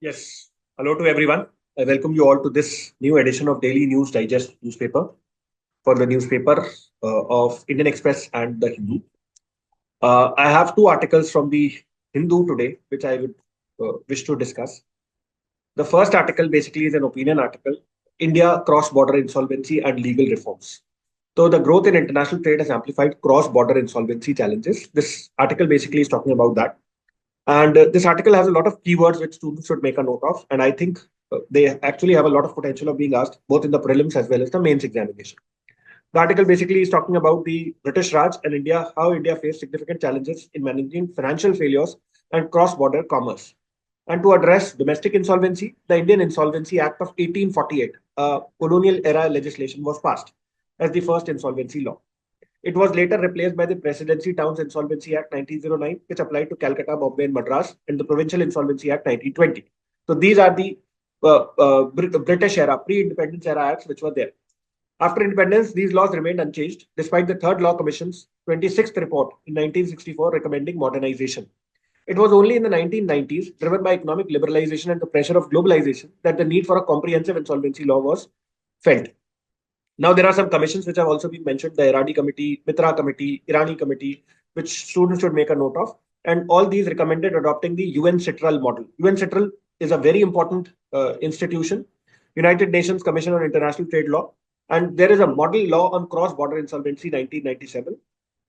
Yes. Hello to everyone. I welcome you all to this new edition of Daily News Digest newspaper for the newspaper of Indian Express and the Hindu. I have two articles from the Hindu today, which I would wish to discuss. The first article basically is an opinion article, India cross-border insolvency and legal reforms. So the growth in international trade has amplified cross-border insolvency challenges. This article basically is talking about that. And this article has a lot of keywords which students should make a note of. And I think they actually have a lot of potential of being asked both in the prelims as well as the mains examination. The article basically is talking about the British Raj and India, how India faced significant challenges in managing financial failures and cross-border commerce. And to address domestic insolvency, the Indian Insolvency Act of 1848, colonial era legislation, was passed as the first insolvency law. It was later replaced by the Presidency Towns Insolvency Act 1909, which applied to Calcutta, Bombay, and Madras, and the Provincial Insolvency Act 1920. So these are the British era, pre-independence era acts which were there. After independence, these laws remained unchanged, despite the Third Law Commission's 26th report in 1964 recommending modernization. It was only in the 1990s, driven by economic liberalization and the pressure of globalization, that the need for a comprehensive insolvency law was felt. Now, there are some commissions which have also been mentioned, the Eradi Committee, Mitra Committee, Irani Committee, which students should make a note of. And all these recommended adopting the UN Citral model. UN Citral is a very important institution, United Nations Commission on International Trade Law. And there is a model law on cross-border insolvency 1997.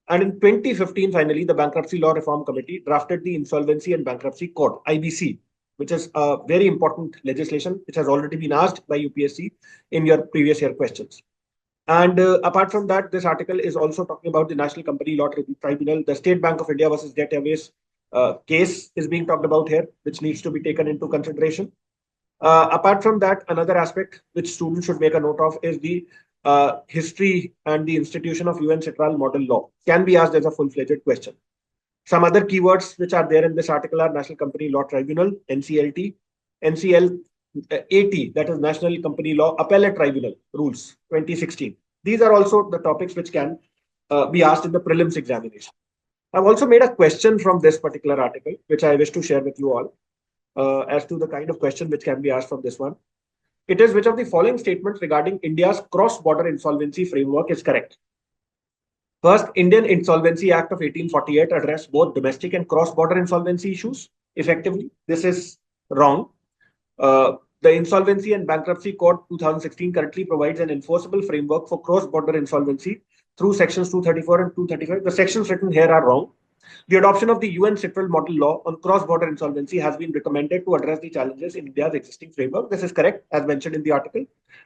And in 2015, finally, the Bankruptcy Law Reform Committee drafted the Insolvency and Bankruptcy Code, IBC, which is a very important legislation, which has already been asked by UPSC in your previous year questions. And apart from that, this article is also talking about the National Company Law Tribunal. The State Bank of India versus Jet Airways case is being talked about here, which needs to be taken into consideration. Apart from that, another aspect which students should make a note of is the history and the institution of UN Citral model law can be asked as a full-fledged question. Some other keywords which are there in this article are National Company Law Tribunal, NCLT, NCL AT, that is National Company Law Appellate Tribunal Rules 2016. These are also the topics which can be asked in the prelims examination. I've also made a question from this particular article, which I wish to share with you all as to the kind of question which can be asked from this one. It is which of the following statements regarding India's cross-border insolvency framework is correct? First, Indian Insolvency Act of 1848 addressed both domestic and cross-border insolvency issues effectively. This is wrong. The Insolvency and Bankruptcy Code 2016 currently provides an enforceable framework for cross-border insolvency through sections 234 and 235. The sections written here are wrong. The adoption of the UN Citral model law on cross-border insolvency has been recommended to address the challenges in India's existing framework. This is correct, as mentioned in the article.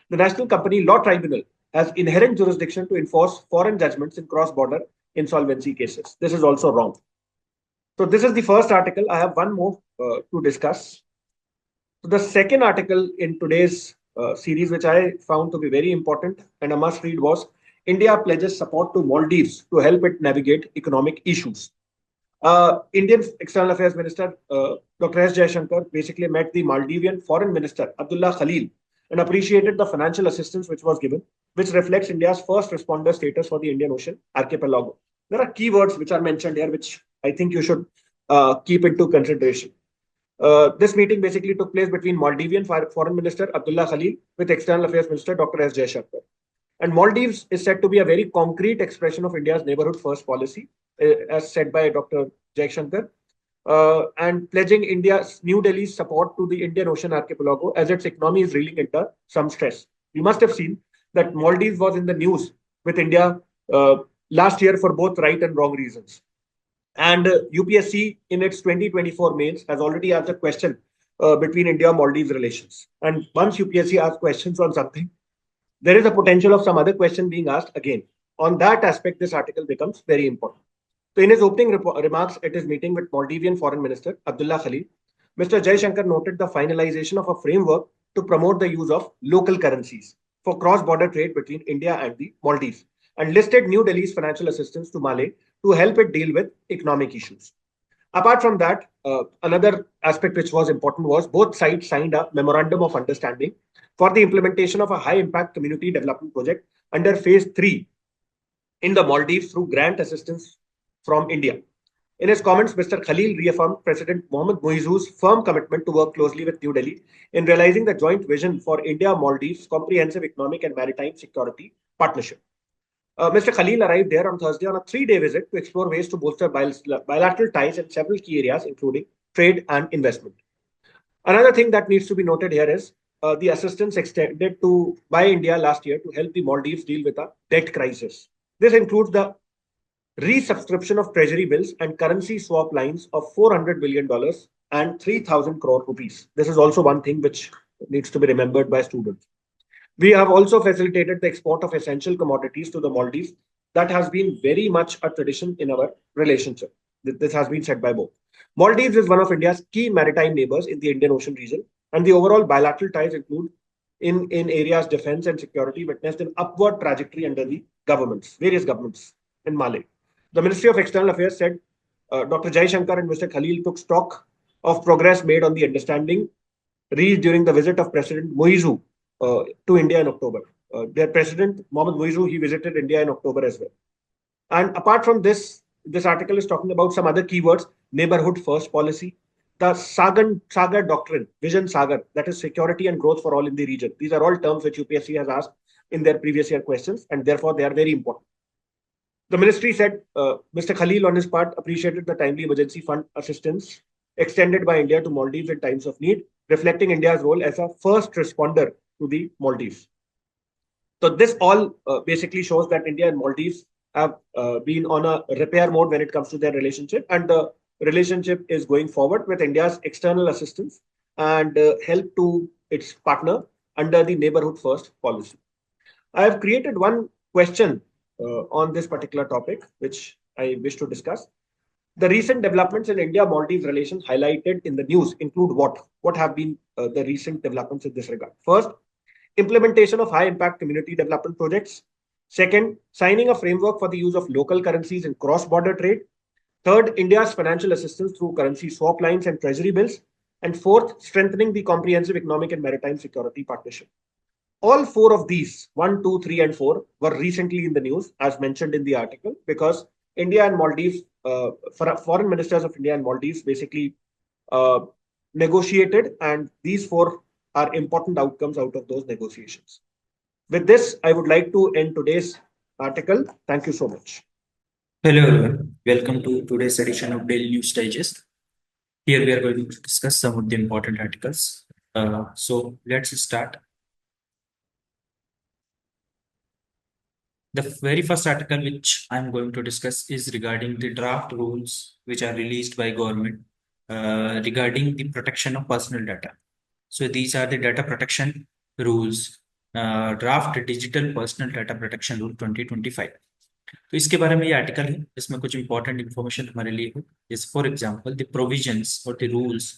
The National Company Law Tribunal has inherent jurisdiction to enforce foreign judgments in cross-border insolvency cases. This is also wrong. So this is the first article. I have one more to discuss. So the second article in today's series, which I found to be very important and a must read, was India pledges support to Maldives to help it navigate economic issues. Indian External Affairs Minister Dr. S. Jaishankar basically met the Maldivian Foreign Minister Abdullah Khalil and appreciated the financial assistance which was given, which reflects India's first responder status for the Indian Ocean archipelago. There are keywords which are mentioned here, which I think you should keep into consideration. This meeting basically took place between Maldivian Foreign Minister Abdullah Khalil with External Affairs Minister Dr. S. Jaishankar. And Maldives is said to be a very concrete expression of India's neighborhood first policy, as said by Dr. Jaishankar, and pledging India's New Delhi's support to the Indian Ocean archipelago as its economy is reeling under some stress. You must have seen that Maldives was in the news with India last year for both right and wrong reasons. And UPSC in its 2024 mains has already asked a question between India-Maldives relations. And once UPSC asks questions on something, there is a potential of some other question being asked again. On that aspect, this article becomes very important. So in his opening remarks at his meeting with Maldivian Foreign Minister Abdullah Khalil, Mr. Jaishankar noted the finalization of a framework to promote the use of local currencies for cross-border trade between India and the Maldives, and listed New Delhi's financial assistance to Male to help it deal with economic issues. Apart from that, another aspect which was important was both sides signed a memorandum of understanding for the implementation of a high-impact community development project under Phase 3 in the Maldives through grant assistance from India. In his comments, Mr. Khalil reaffirmed President Mohammad Moizu's firm commitment to work closely with New Delhi in realizing the joint vision for India-Maldives Comprehensive Economic and Maritime Security Partnership. Mr. Khalil arrived there on Thursday on a 3-day visit to explore ways to bolster bilateral ties in several key areas, including trade and investment. Another thing that needs to be noted here is the assistance extended to by India last year to help the Maldives deal with a debt crisis. This includes the resubscription of treasury bills and currency swap lines of $400 billion and 3,000 crore rupees. This is also one thing which needs to be remembered by students. We have also facilitated the export of essential commodities to the Maldives. That has been very much a tradition in our relationship. This has been said by both. Maldives is one of India's key maritime neighbors in the Indian Ocean region, and the overall bilateral ties include in areas defense and security witnessed an upward trajectory under the various governments in Mali. The Ministry of External Affairs said Dr. Jai Shankar and Mr. Khalil took stock of progress made on the understanding reached during the visit of President Moizu to India in October. Their president, Mohammad Moizu, he visited India in October as well. And apart from this, this article is talking about some other keywords: neighborhood first policy, the Sagar doctrine, Vision Sagar, that is security and growth for all in the region. These are all terms which UPSC has asked in their previous year questions, and therefore they are very important. The ministry said Mr. Khalil, on his part, appreciated the timely emergency fund assistance extended by India to Maldives in times of need, reflecting India's role as a first responder to the Maldives. So this all basically shows that India and Maldives have been on a repair mode when it comes to their relationship, and the relationship is going forward with India's external assistance and help to its partner under the neighborhood first policy. I have created one question on this particular topic, which I wish to discuss. The recent developments in India-Maldives relations highlighted in the news include what? What have been the recent developments in this regard? First, implementation of high-impact community development projects. Second, signing a framework for the use of local currencies in cross-border trade. Third, India's financial assistance through currency swap lines and treasury bills. And fourth, strengthening the comprehensive economic and maritime security partnership. All four of these, 1, 2, 3, and 4, were recently in the news, as mentioned in the article, because India and Maldives, foreign ministers of India and Maldives basically negotiated, and these four are important outcomes out of those negotiations. With this, I would like to end today's article. Thank you so much. Hello everyone, welcome to today's edition of Daily News Digest. Here we are going to discuss some of the important articles. So let's start. The very first article which I'm going to discuss is regarding the draft rules which are released by government regarding the protection of personal data. So these are the data protection rules, draft digital personal data protection rule 2025. तो इसके बारे में ये article है, इसमें कुछ important information हमारे लिए है. जैसे फॉर एग्जांपल द प्रोविजंस और the rules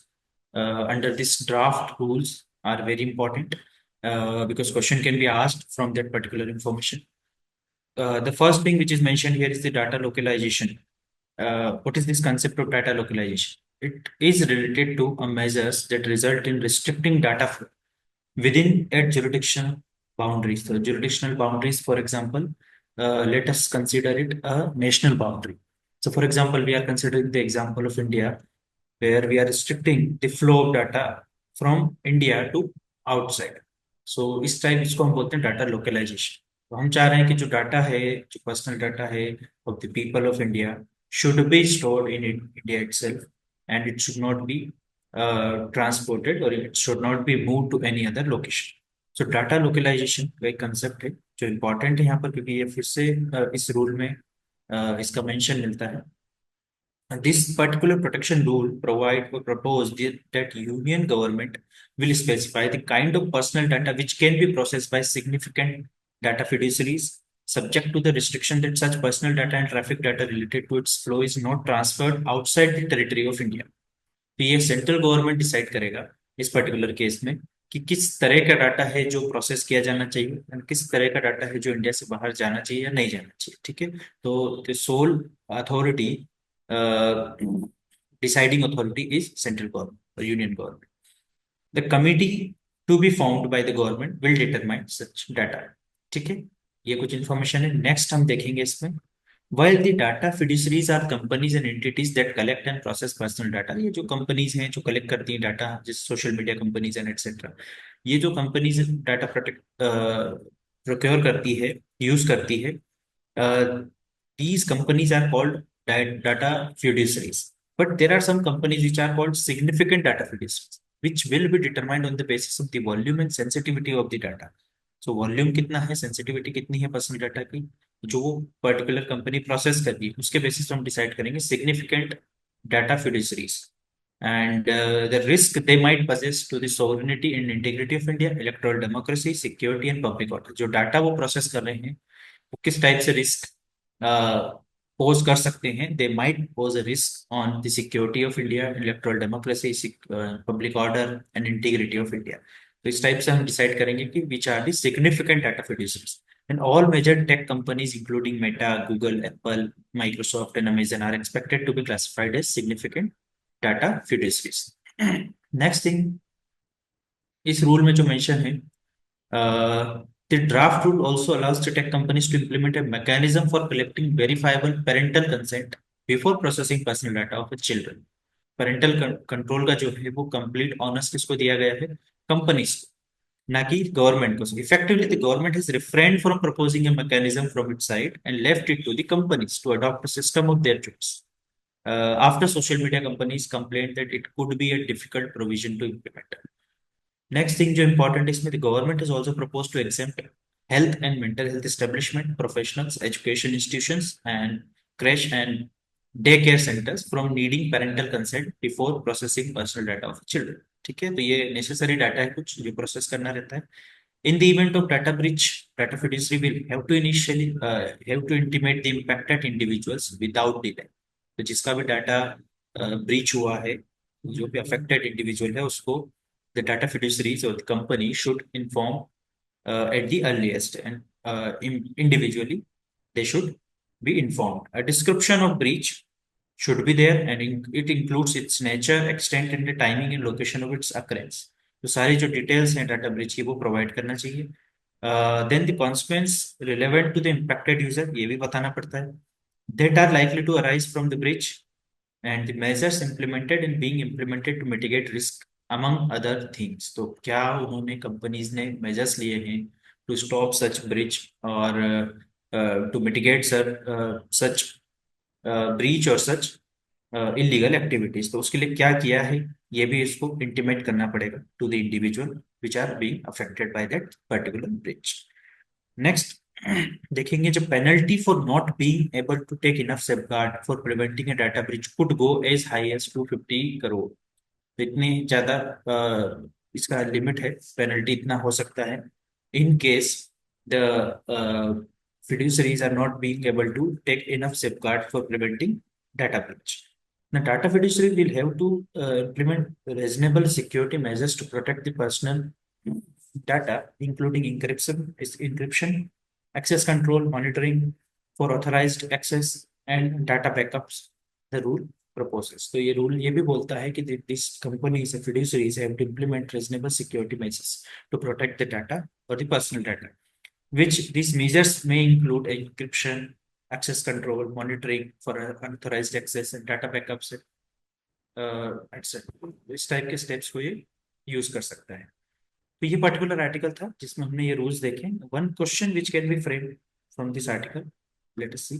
under this draft rules are very important because question can be asked from that particular information. The first thing which is mentioned here is the data localization. What is this concept of data localization? It is related to measures that result in restricting data flow within a jurisdictional boundaries. So jurisdictional boundaries, for example, let us consider it a national boundary. So for example, we are considering the example of India, where we are restricting the flow of data from India to outside. So इस type इसको हम बोलते हैं data localisation. तो हम चाह रहे हैं कि जो डाटा है, जो पर्सनल डाटा है of the people of India should be stored in India itself, and it should not be transported, or it should not be moved to any other location. So data localisation का एक concept है जो important है यहाँ पर, क्योंकि ये फिर से इस रूल में इसका मेंशन मिलता है. This particular protection rule proposed that union government will specify the kind of personal data which can be processed by significant data fiduciaries, subject to the restriction that such personal data and traffic data related to its flow is not transferred outside the territory of India. तो ये central government decide करेगा इस particular case में कि किस तरह का data है जो प्रोसेस किया जाना चाहिए और किस तरह का डाटा है जो इंडिया से बाहर जाना चाहिए या नहीं जाना चाहिए. ठीक है, तो the soul authority, deciding authority is central government or union government. The committee to be formed by the government will determine such data. ठीक है, ये कुछ इंफॉर्मेशन है. नेक्स्ट हम देखेंगे इसमें While the data fiduciaries are companies and entities that collect and process personal data, ये जो कंपनीज हैं जो कलेक्ट करती हैं डाटा, जिस social media companies and etcetera, ये जो कंपनीज डाटा प्रोटेक्ट प्रोक्योर करती है, यूज करती है, these companies are called data fiduciaries. But there are some companies which are called significant data fiduciaries, which will be determined on the basis of the volume and sensitivity of the data. So volume कितना है, sensitivity कितनी है personal data की, जो particular company process कर रही है, उसके बेसिस पर हम डिसाइड करेंगे significant data fiduciaries and the risk they might possess to the sovereignty and integrity of India, electoral democracy, security and public order. जो डाटा वो प्रोसेस कर रहे हैं वो किस टाइप से रिस्क पोज कर सकते हैं, they might pose a risk on the security of India, electoral democracy, public order and integrity of India. तो इस टाइप से हम डिसाइड करेंगे कि which are the significant data fiduciaries. And all major tech companies, including Meta, Google, Apple, Microsoft, and Amazon, are expected to be classified as significant data fiduciaries. Next thing, इस rule में जो mention है, the draft rule also allows the tech companies to implement a mechanism for collecting verifiable parental consent before processing personal data of its children. Parental control का जो है वो complete honours किसको दिया गया है, कंपनीज को, ना कि गवर्नमेंट को। Effectively the government has refrained from proposing a mechanism from its side and left it to the companies to adopt a system of their choice after social media companies complained that it could be a difficult provision to implement. Next thing जो important है इसमें, the government has also proposed to exempt health and mental health establishment, professionals, education institutions, and creche and daycare centers from needing parental consent before processing personal data of children. ठीक है, तो ये necessary data है कुछ जो process करना रहता है. In the event of data breach, data fiduciary will have to intimate the impacted individuals without delay. तो जिसका भी डाटा ब्रीच हुआ है, जो भी अफेक्टेड इंडिविजुअल है, उसको the data fiduciaries or the company should inform at the earliest, and individually they should be informed. A description of breach should be there, and it includes its nature, extent, and the timing and location of its occurrence. तो सारी जो details हैं data breach की वो provide करना चाहिए. Then the consequence relevant to the impacted user, ये भी बताना पड़ता है. That are likely to arise from the breach and the measures implemented and being implemented to mitigate risk among other things. तो क्या उन्होंने कंपनीज ने मेजर्स लिए हैं टू स्टॉप सच ब्रीच और टू मिटिगेट सच ब्रीच और सच illegal activities, तो उसके लिए क्या किया है ये भी इसको इंटीमेट करना पड़ेगा to the individual which are being affected by that particular breach. Next देखेंगे, जब penalty for not being able to take enough safeguard for preventing a data breach could go as high as 250 crore. तो इतनी ज्यादा इसका limit है, penalty इतना हो सकता है in case the fiduciaries are not being able to take enough safeguard for preventing data breach. The data fiduciary will have to implement reasonable security measures to protect the personal data, including encryption, access control, monitoring for authorized access, and data backups. The rule proposes. तो ये rule ये भी बोलता है कि these companies and fiduciaries have to implement reasonable security measures to protect the data or the personal data, which these measures may include encryption, access control, monitoring for unauthorized access, and data backups, etc. इस type के steps को ये use कर सकता है. तो ये particular article था जिसमें हमने ये रूल्स देखे. One question which can be framed from this article, let us see.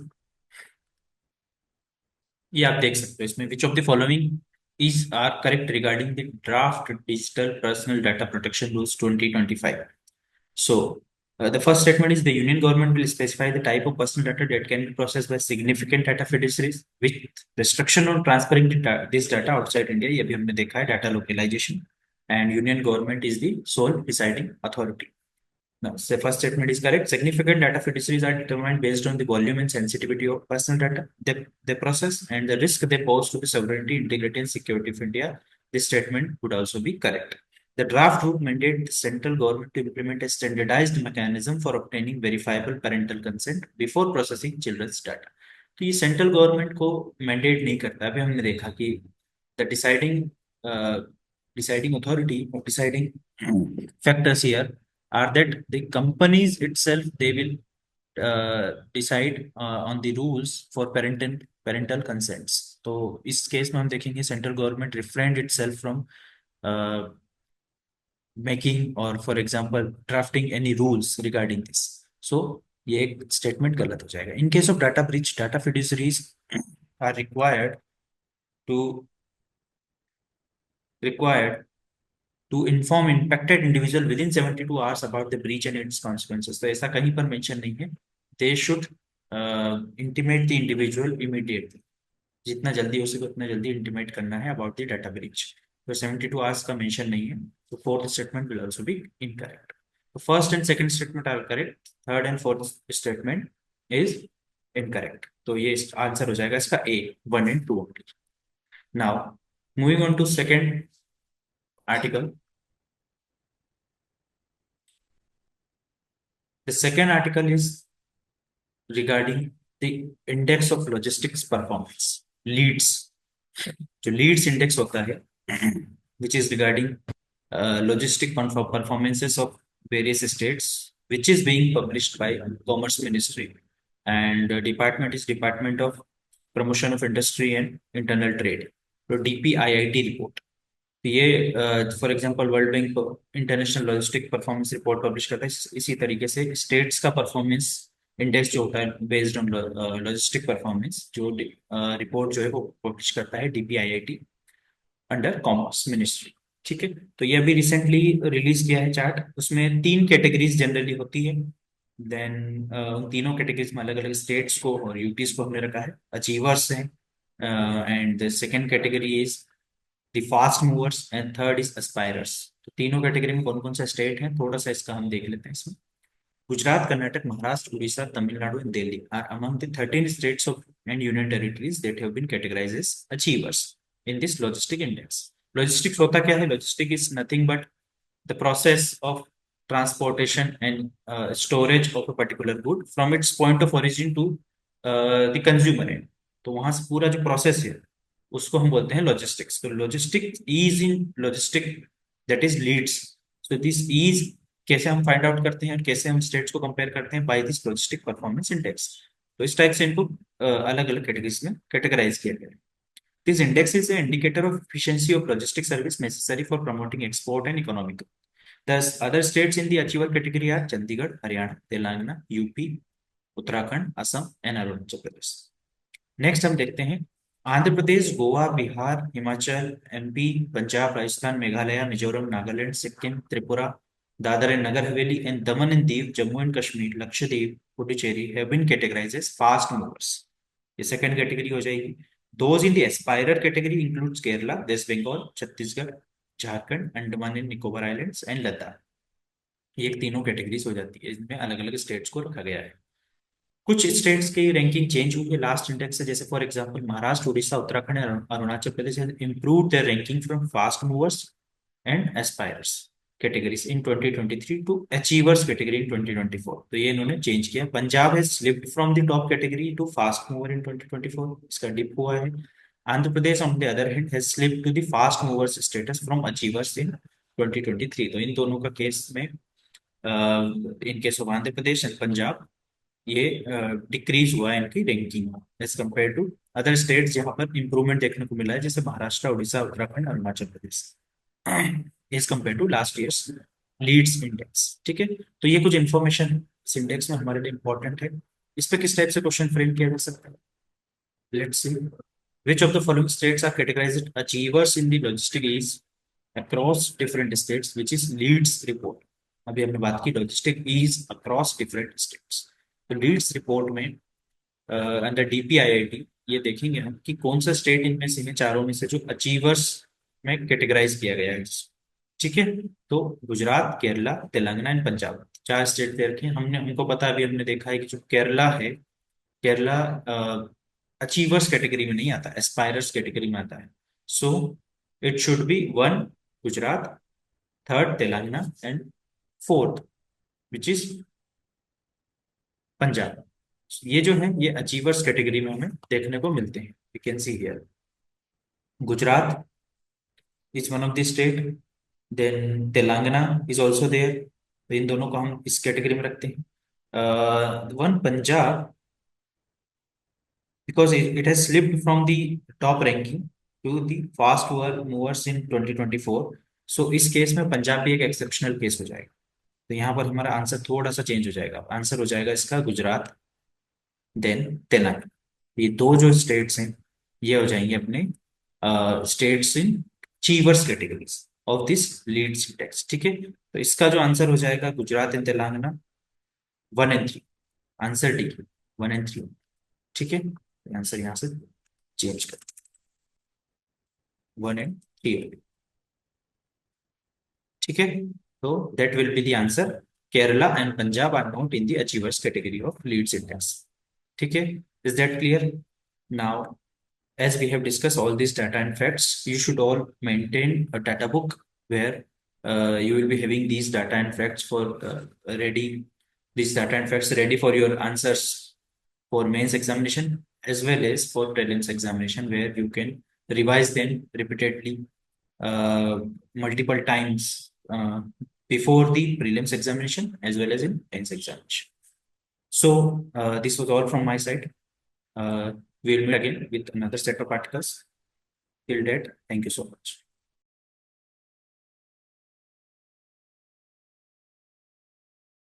ये आप देख सकते हो इसमें, which of the following is are correct regarding the draft digital personal data protection rules 2025. So, the first statement is the union government will specify the type of personal data that can be processed by significant data fiduciaries with restriction on transferring this data outside India. ये भी हमने देखा है, data localization, and union government is the sole deciding authority. Now, the first statement is correct. Significant data fiduciaries are determined based on the volume and sensitivity of personal data they process and the risk they pose to the sovereignty, integrity, and security of India. This statement would also be correct. The draft rule mandated the central government to implement a standardized mechanism for obtaining verifiable parental consent before processing children's data. तो ये central government को mandate नहीं करता. अभी हमने देखा कि the deciding authority or deciding factors here are that the companies itself, they will decide on the rules for parental consents. तो इस केस में हम देखेंगे central government refrained itself from making और for example drafting any rules regarding this. So ये एक statement गलत हो जाएगा। In case of data breach, data fiduciaries are to required to inform impacted individual within 72 hours about the breach and its consequences। तो ऐसा कहीं पर mention नहीं है। They should intimate the individual immediately, जितना जल्दी हो सके उतना जल्दी इंटीमेट करना है अबाउट द डाटा ब्रीच। तो 72 आवर्स का मेंशन नहीं है, तो fourth statement will also be incorrect. तो first and second statement are correct, third and fourth statement is incorrect. तो ये आंसर हो जाएगा इसका A, 1 and 2 only. Now moving on to second article। The second article is regarding the index of logistics performance, leads। जो Leeds index होता है which is regarding logistic performances of various states, which is being published by Commerce Ministry, and department is Department of Promotion of Industry and Internal Trade। तो DPIIT report, ये for example world bank international logistic performance report publish करता है। इसी तरीके से states का performance index जो होता है बेस्ड ऑन लॉजिस्टिक परफॉर्मेंस, जो रिपोर्ट जो है वो पब्लिश करता है DPIIT अंडर कॉमर्स मिनिस्ट्री। ठीक है, तो ये अभी रिसेंटली रिलीज किया है चार्ट। उसमें 3 कैटेगरीज जनरली होती है। देन उन तीनों कैटेगरीज में अलग अलग स्टेट्स को और यूटीज को हमने रखा है। अचीवर्स हैं, and the second category is the fast movers, and third is aspirers. तो तीनों कैटेगरी में कौन कौन सा स्टेट है थोड़ा सा इसका हम देख लेते हैं। इसमें Gujarat, Karnataka, Maharashtra, Orissa, Tamil Nadu and Delhi are among the 13 states of and union territories that have been categorised as achievers in this logistic index. Logistics होता क्या है? Logistic is nothing but the process of transportation and storage of a particular good from its point of origin to the consumer end। तो वहां से पूरा जो process है उसको हम बोलते हैं लॉजिस्टिक्स। तो logistic is in logistic that is Leeds. So this is कैसे हम फाइंड आउट करते हैं और कैसे हम स्टेट्स को कंपेयर करते हैं? By this logistic performance index. तो इस टाइप से इनको अलग अलग कैटेगरीज में कैटेगराइज किया गया है। This index is an indicator of efficiency of logistic service necessary for promoting export and economic growth। The other states in the achiever category are Chandigarh, Haryana, Telangana, UP, Uttarakhand, Assam and Arunachal Pradesh. Next हम देखते हैं Andhra Pradesh, Goa, Bihar, Himachal, MP, Punjab, Rajasthan, Meghalaya, Mizoram, Nagaland, Sikkim, Tripura, Dadra and Nagar Haveli and Daman and Diu, Jammu and Kashmir, Lakshadweep, Puducherry have been categorised as fast movers. ये second category हो जाएगी। Those in the aspirer category includes Kerala, West Bengal, Chhattisgarh, Jharkhand, Andaman and Nicobar Islands and Ladakh। ये तीनों categories हो जाती है, इसमें अलग अलग स्टेट्स को रखा गया है। कुछ स्टेट्स की रैंकिंग चेंज हुई है लास्ट इंडेक्स से, जैसे for example Maharashtra, Orissa, Uttarakhand and Arunachal Pradesh has improved their ranking from fast movers and aspirers categories in 2023 to achievers category in 2024। तो ये इन्होंने चेंज किया। Punjab has slipped from the top category to fast mover in 2024, इसका dip हुआ है। Andhra Pradesh on the other hand has slipped to the fast movers status from achievers in 2023। तो इन दोनों का केस में in case of Andhra Pradesh and Punjab ये डिक्रीज हुआ है इनकी ranking as compare to other states जहां पर इंप्रूवमेंट देखने को मिला है, जैसे Maharashtra, Orissa, Uttarakhand, Arunachal Pradesh as compare to last years leads index. ठीक है, तो ये कुछ इंफॉर्मेशन इस इंडेक्स में हमारे लिए इंपॉर्टेंट है। इस पे किस टाइप से क्वेश्चन फ्रेम किया जा सकता है? Let's see which of the following states are categorized achievers in the logistic ease across different states, which is leads report। अभी हमने बात की logistic ease across different states. तो लीड्स रिपोर्ट में अंडर DPIIT ये देखेंगे हम कि कौन सा स्टेट इनमें से है चारों में से जो अचीवर्स में कैटेगराइज किया गया है। ठीक है, तो गुजरात, केरला, तेलंगाना एंड पंजाब, 4 स्टेट दे रखे हैं हमने। हमको पता अभी हमने देखा है कि जो केरला है, केरला अचीवर्स कैटेगरी में नहीं आता, एस्पायरर्स कैटेगरी में आता है। So it should be 1 Gujarat, third Telangana and fourth which is Punjab. ये जो है ये अचीवर्स कैटेगरी में हमें देखने को मिलते हैं। You can see here Gujarat is one of the state, then Telangana is also there. तो इन दोनों को हम इस कैटेगरी में रखते हैं। One Punjab, because it has slipped from the top ranking to the fast movers in 2024. सो इस केस में पंजाब भी एक एक्सेप्शनल केस हो जाएगा. तो यहाँ पर हमारा आंसर थोड़ा सा चेंज हो जाएगा. आंसर हो जाएगा इसका गुजरात, देन तेलंगाना. ये दो जो स्टेट्स हैं ये हो जाएंगे अपने states in achievers categories of this leads index. ठीक है, तो इसका जो आंसर हो जाएगा Gujarat and Telangana 1 and 3. Answer D 1 and 3. ठीक है, आंसर यहाँ से चेंज कर 1 and 3. ठीक है, तो that will be the answer. Kerala and Punjab are not in the achievers category of leads index. ठीक है, is that clear? Now, as we have discussed all these data and facts, you should all maintain a data book where you will be having these data and facts for ready, these data and facts ready for your answers for mains examination as well as for prelims examination, where you can revise them repeatedly multiple times before the prelims examination as well as in mains examination. So this was all from my side. We'll meet again with another set of articles. Till that, thank you so much.